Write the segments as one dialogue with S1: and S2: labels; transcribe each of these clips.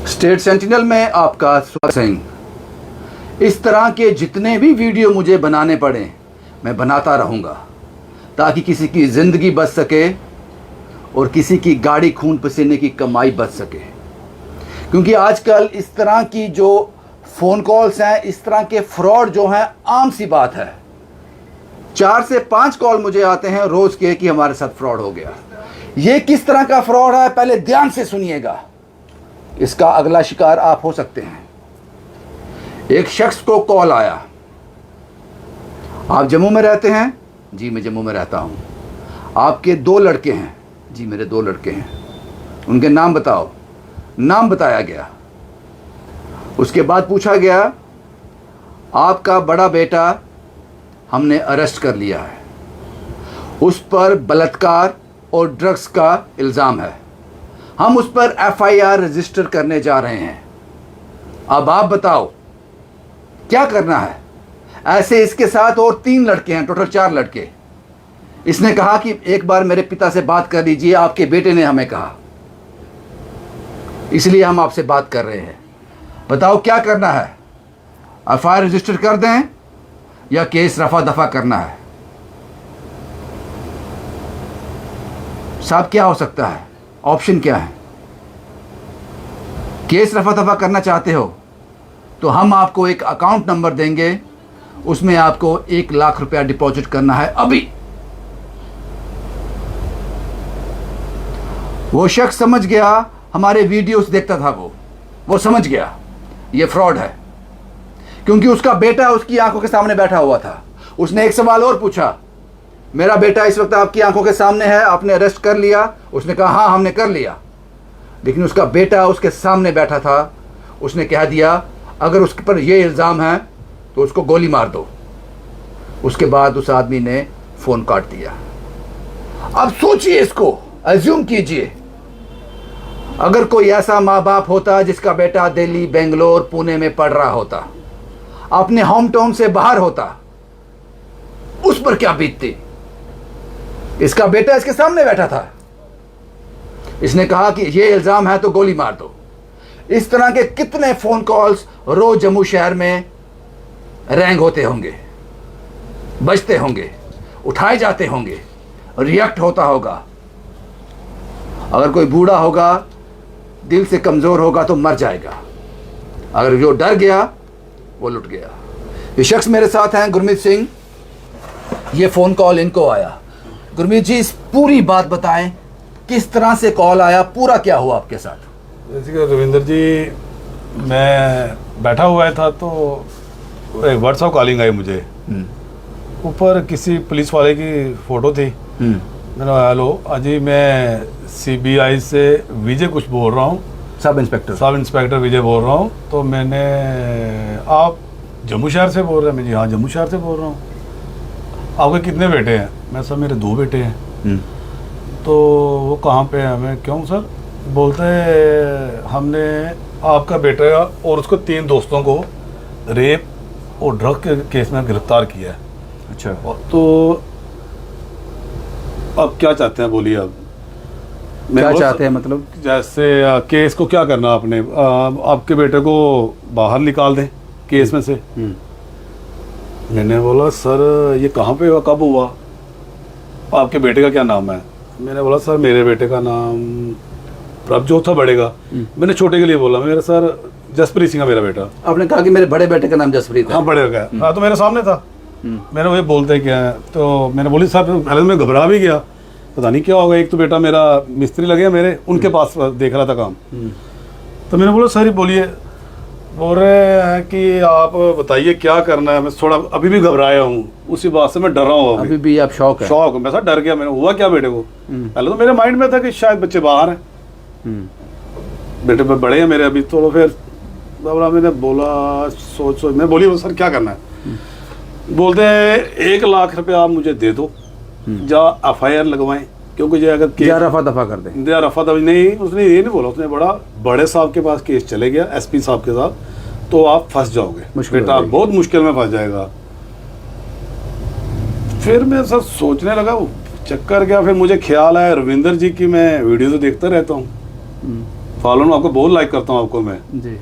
S1: State sentinel में आपका स्वागत है। इस तरह के जितने भी वीडियो मुझे बनाने पड़े मैं बनाता रहूँगा ताकि किसी की ज़िंदगी बच सके और किसी की गाड़ी खून पसीने की कमाई बच सके। क्योंकि आजकल इस तरह की जो फ़ोन कॉल्स हैं, इस तरह के फ्रॉड जो हैं, आम सी बात है। 4 से 5 कॉल मुझे आते हैं रोज़ के कि हमारे साथ फ्रॉड हो गया। ये किस तरह का फ्रॉड है पहले ध्यान से सुनिएगा, इसका अगला शिकार आप हो सकते हैं। एक शख्स को कॉल आया, आप जम्मू में रहते हैं? जी मैं जम्मू में रहता हूं। आपके 2 लड़के हैं? जी मेरे 2 लड़के हैं। उनके नाम बताओ। नाम बताया गया। उसके बाद पूछा गया आपका बड़ा बेटा हमने अरेस्ट कर लिया है, उस पर बलात्कार और ड्रग्स का इल्ज़ाम है, हम उस पर FIR रजिस्टर करने जा रहे हैं, अब आप बताओ क्या करना है। ऐसे इसके साथ और 3 लड़के हैं, टोटल 4 लड़के। इसने कहा कि एक बार मेरे पिता से बात कर लीजिए, आपके बेटे ने हमें कहा, इसलिए हम आपसे बात कर रहे हैं, बताओ क्या करना है। FIR रजिस्टर कर दें या केस रफा दफा करना है? साहब क्या हो सकता है, ऑप्शन क्या है? केस रफा दफा करना चाहते हो तो हम आपको एक अकाउंट नंबर देंगे, उसमें आपको 1 लाख रुपया डिपॉजिट करना है अभी। वो शख्स समझ गया, हमारे वीडियोस देखता था, वो समझ गया ये फ्रॉड है, क्योंकि उसका बेटा उसकी आंखों के सामने बैठा हुआ था। उसने एक सवाल और पूछा, मेरा बेटा इस वक्त आपकी आंखों के सामने है, आपने अरेस्ट कर लिया? उसने कहा हाँ हमने कर लिया। लेकिन उसका बेटा उसके सामने बैठा था। उसने कह दिया अगर उसके पर यह इल्ज़ाम है तो उसको गोली मार दो। उसके बाद उस आदमी ने फ़ोन काट दिया। अब सोचिए, इसको अज्यूम कीजिए, अगर कोई ऐसा माँ बाप होता जिसका बेटा दिल्ली, बेंगलोर, पुणे में पढ़ रहा होता, अपने होम टाउन से बाहर होता, उस पर क्या बीतती। इसका बेटा इसके सामने बैठा था, इसने कहा कि ये इल्ज़ाम है तो गोली मार दो। इस तरह के कितने फ़ोन कॉल्स रोज़ जम्मू शहर में रैंग होते होंगे, बजते होंगे, उठाए जाते होंगे, रिएक्ट होता होगा। अगर कोई बूढ़ा होगा, दिल से कमज़ोर होगा तो मर जाएगा, अगर जो डर गया वो लुट गया। ये शख्स मेरे साथ हैं, गुरमीत सिंह। ये फ़ोन कॉल इनको आया। गुरमीत जी इस पूरी बात बताएं, किस तरह से कॉल आया, पूरा क्या हुआ आपके साथ?
S2: जैसे कि रविंदर जी, मैं बैठा हुआ था तो एक व्हाट्सएप कॉलिंग आई मुझे। ऊपर किसी पुलिस वाले की फ़ोटो थी। मैंने हेलो अजी, मैं CBI से विजय कुछ बोल रहा हूँ,
S1: सब इंस्पेक्टर
S2: विजय बोल रहा हूँ। तो मैंने, आप जम्मू शहर से बोल रहे हैं? मैं जी हाँ जम्मू शहर से बोल रहा हूँ। आपके कितने बेटे हैं? मैं सर मेरे 2 बेटे हैं। तो वो कहाँ पे हैं? मैं क्यों सर? बोलते हैं हमने आपका बेटा और उसको 3 दोस्तों को रेप और ड्रग के केस में गिरफ्तार किया है।
S1: अच्छा,
S2: तो अब क्या चाहते हैं, बोलिए। अब
S1: क्या चाहते हैं मतलब?
S2: जैसे केस को क्या करना आपने? आपके बेटे को बाहर निकाल दें केस में से। मैंने बोला सर ये कहाँ पे हुआ, कब हुआ, आपके बेटे का क्या नाम है? मैंने बोला सर मेरे बेटे का नाम प्रभजोत था, बड़ेगा। मैंने छोटे के लिए बोला, मेरा सर जसप्रीत सिंह है मेरा बेटा।
S1: आपने कहा कि मेरे बड़े बेटे का नाम जसप्रीत है?
S2: हाँ बड़े का। हाँ तो मेरे सामने था। मैंने वो बोलते क्या है, तो मैंने बोली सर, पहले मैं घबरा भी गया, पता नहीं क्या होगा। एक तो बेटा मेरा मिस्त्री लगे मेरे, उनके पास देख रहा था काम। तो मैंने बोला सर बोलिए। बोल रहे हैं कि आप बताइए क्या करना है। मैं थोड़ा अभी भी घबराया हूँ, उसी बात से मैं डर रहा हूँ।
S1: अभी भी आप शौक है?
S2: मैं सर डर गया। मैंने हुआ क्या बेटे को? पहले तो मेरे माइंड में था कि शायद बच्चे बाहर हैं, बेटे पे बड़े हैं मेरे अभी। तो फिर मैंने बोला सोच मैं बोली सर क्या करना है? बोलते हैं 1 लाख रुपया आप मुझे दे दो, जा FIR लगवाएं, क्योंकि जो अगर केस
S1: रफा दफा कर दें।
S2: रफा दफा नहीं, उसने ये नहीं बोला, उसने बड़े साहब के पास केस चले गया, SP साहब के साथ, तो आप फंस जाओगे, बेटा बहुत मुश्किल में फंस जाएगा। फिर मैं सर सोचने लगा, चक्कर गया। फिर मुझे ख्याल आया रविंदर जी की मैं वीडियो तो देखता रहता हूँ, फॉलो आपको बहुत लाइक करता हूँ आपको मैं।
S1: जी।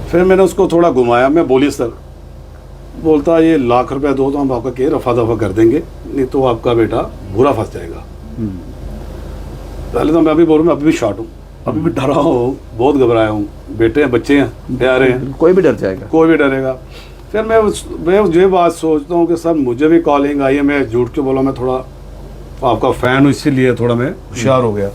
S2: फिर मैंने उसको थोड़ा घुमाया, मैं बोली सर, बोलता ये लाख रुपया दो तो हम आपका के रफा दफा कर देंगे, नहीं तो आपका बेटा बुरा फंस जाएगा। पहले तो मैं अभी बोल रहा हूँ, मैं अभी भी शॉर्ट हूँ, अभी भी डरा हूँ, बहुत घबराया हूँ, बेटे हैं, बच्चे हैं, प्यारे हैं,
S1: कोई भी डर जाएगा,
S2: कोई भी डरेगा। फिर मैं ये बात सोचता हूँ कि सर मुझे भी कॉलिंग आई है, मैं झूठ के बोला, मैं थोड़ा आपका फ़ैन हूँ इसीलिए थोड़ा मैं होशियार हो गया।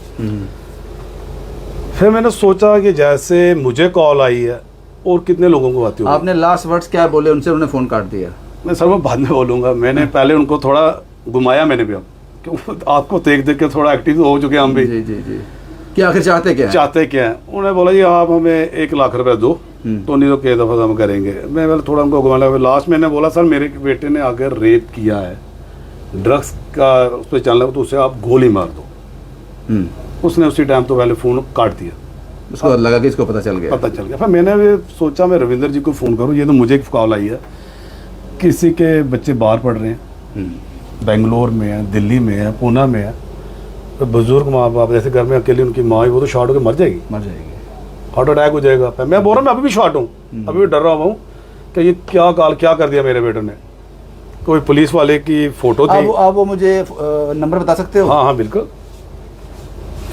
S2: फिर मैंने सोचा कि जैसे मुझे कॉल आई है और कितने लोगों को आती होगी।
S1: आपने लास्ट वर्ड्स क्या बोले उनसे? उन्होंने फ़ोन काट दिया।
S2: मैं सर मैं बाद में बोलूँगा, मैंने पहले उनको थोड़ा घुमाया मैंने भी, अब क्यों आपको देख देख के थोड़ा एक्टिव हो चुके हैं हम भी।
S1: जी जी जी। क्या आखिर चाहते क्या है?
S2: चाहते क्या हैं? उन्होंने बोला जी आप हमें 1 लाख रुपए दो, तो नहीं तो कई दफ़ा हम करेंगे। मैं पहले थोड़ा उनको घुमाया, लास्ट मैंने बोला सर मेरे बेटे ने अगर रेप किया है, ड्रग्स का उस पर चल रहा है, तो उसे आप गोली मार दो। उसने उसी टाइम तो पहले फ़ोन काट दिया।
S1: उसको बाद लगा कि इसको पता चल गया।
S2: पता चल गया। फिर मैंने भी सोचा मैं रविंद्र जी को फ़ोन करूँ, ये तो मुझे एक कॉल आई है, किसी के बच्चे बाहर पढ़ रहे हैं, बेंगलोर में है, दिल्ली में है, पूना में है, तो बुजुर्ग माँ बाप, जैसे घर में अकेली उनकी माँ ही, वो तो शॉर्ट होकर मर जाएगी, हार्ट अटैक हो जाएगा। फिर मैं बोल रहा हूँ मैं अभी भी शॉर्ट हूँ, अभी भी डर रहा हूँ कि ये क्या कर दिया मेरे बेटे ने। कोई पुलिस वाले की फ़ोटो थी।
S1: आप वो मुझे नंबर बता सकते हो?
S2: हाँ बिल्कुल,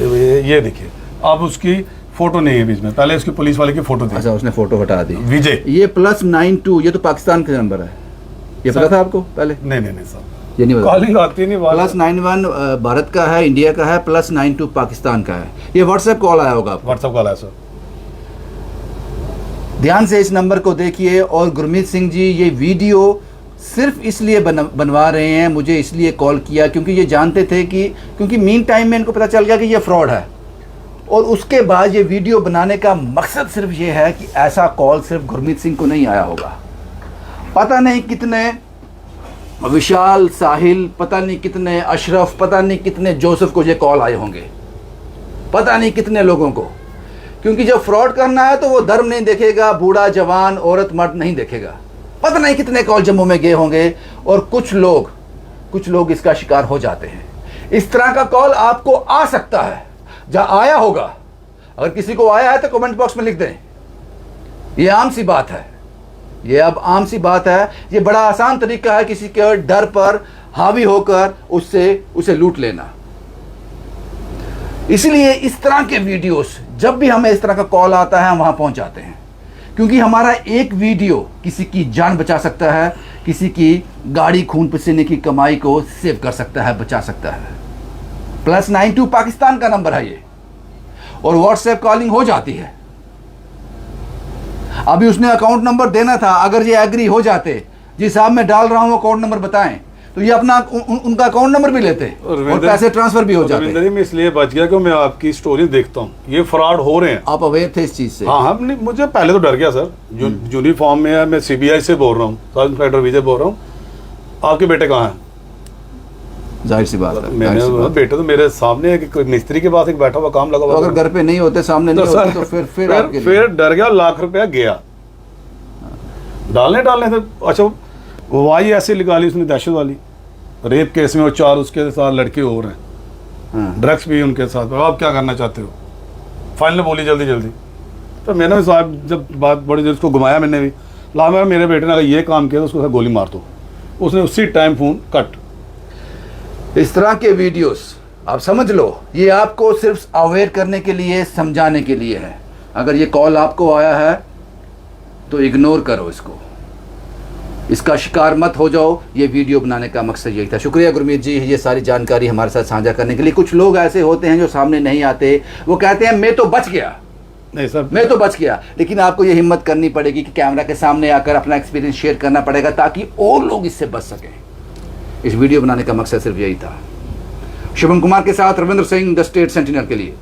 S2: ये देखिए, अब उसकी फोटो नहीं है बीच में, पहले उसकी पुलिस वाले की फोटो थी।
S1: अच्छा, उसने फोटो हटा दी।
S2: विजय,
S1: ये +92, ये तो पाकिस्तान का नंबर है, ये पता था आपको पहले?
S2: नहीं सर,
S1: ये नहीं पता।
S2: कॉलिंग आती नहीं।
S1: +91 भारत का है, इंडिया का है, +92 पाकिस्तान का है। ये व्हाट्सएप कॉल आया होगा आपको?
S2: व्हाट्सएप कॉल आया सर।
S1: ध्यान से इस नंबर को देखिए। और गुरमीत सिंह जी ये वीडियो सिर्फ इसलिए बनवा रहे हैं, मुझे इसलिए कॉल किया क्योंकि ये जानते थे कि, क्योंकि मीन टाइम में इनको पता चल गया कि ये फ्रॉड है, और उसके बाद ये वीडियो बनाने का मकसद सिर्फ ये है कि ऐसा कॉल सिर्फ गुरमीत सिंह को नहीं आया होगा। पता नहीं कितने विशाल, साहिल, पता नहीं कितने अशरफ, पता नहीं कितने जोसेफ को ये कॉल आए होंगे, पता नहीं कितने लोगों को। क्योंकि जब फ्रॉड करना है तो वो धर्म नहीं देखेगा, बूढ़ा जवान औरत मर्द नहीं देखेगा। पता नहीं कितने कॉल जम्मू में गए होंगे, और कुछ लोग इसका शिकार हो जाते हैं। इस तरह का कॉल आपको आ सकता है, जहां आया होगा, अगर किसी को आया है तो कमेंट बॉक्स में लिख दें। ये आम सी बात है, ये अब आम सी बात है। ये बड़ा आसान तरीका है किसी के डर पर हावी होकर उसे लूट लेना। इसलिए इस तरह के वीडियोस, जब भी हमें इस तरह का कॉल आता है हम वहां पहुंच जाते हैं, क्योंकि हमारा एक वीडियो किसी की जान बचा सकता है, किसी की गाड़ी खून पसीने की कमाई को सेव कर सकता है, बचा सकता है। +92 पाकिस्तान का नंबर है ये, और व्हाट्सएप कॉलिंग हो जाती है। अभी उसने अकाउंट नंबर देना था, अगर ये एग्री हो जाते, जी साहब मैं डाल रहा हूं अकाउंट नंबर बताएं, तो ये अपना उनका अकाउंट नंबर भी लेते और पैसे ट्रांसफर भी हो जाते।
S2: रविंद्र जी मैं इसलिए बच गया कि मैं आपकी स्टोरी देखता हूँ, ये फ्रॉड हो रहे हैं।
S1: आप अवेयर थे इस चीज से?
S2: हाँ, मुझे पहले तो डर गया सर, यूनिफॉर्म में है, मैं CBI से बोल रहा हूँ, सब इंस्पेक्टर विजय बोल रहा हूँ, आपके बेटे कहाँ हैं?
S1: जाहिर सी बात है,
S2: मैंने बेटा तो मेरे सामने है कि कोई मिस्त्री के पास एक बैठा हुआ काम लगा हुआ,
S1: तो अगर घर पे नहीं होते, सामने नहीं होते, तो फिर
S2: डर गया, लाख रुपया गया डालने से। अच्छा वो आई ऐसे निकाली उसने, दहशत वाली, रेप केस में, और 4 उसके साथ लड़के और हैं, ड्रग्स भी उनके साथ। आप क्या करना चाहते हो? फाइनल बोली जल्दी। तो मैंने भी साहब जब बात बड़ी देर उसको घुमाया, मैंने भी ला मेरे बेटे ने अगर ये काम किया तो उसको गोली मार दो, उसने उसी टाइम फ़ोन कट।
S1: इस तरह के वीडियोस आप समझ लो, ये आपको सिर्फ अवेयर करने के लिए, समझाने के लिए है। अगर ये कॉल आपको आया है तो इग्नोर करो इसको, इसका शिकार मत हो जाओ। ये वीडियो बनाने का मकसद यही था। शुक्रिया गुरमीत जी ये सारी जानकारी हमारे साथ साझा करने के लिए। कुछ लोग ऐसे होते हैं जो सामने नहीं आते, वो कहते हैं मैं तो बच गया,
S2: नहीं सर
S1: मैं तो बच गया, लेकिन आपको ये हिम्मत करनी पड़ेगी कि कैमरा के सामने आकर अपना एक्सपीरियंस शेयर करना पड़ेगा, ताकि और लोग इससे बच सकें। इस वीडियो बनाने का मकसद सिर्फ यही था। शुभम कुमार के साथ Ravindra Singh, the state sentinel के लिए।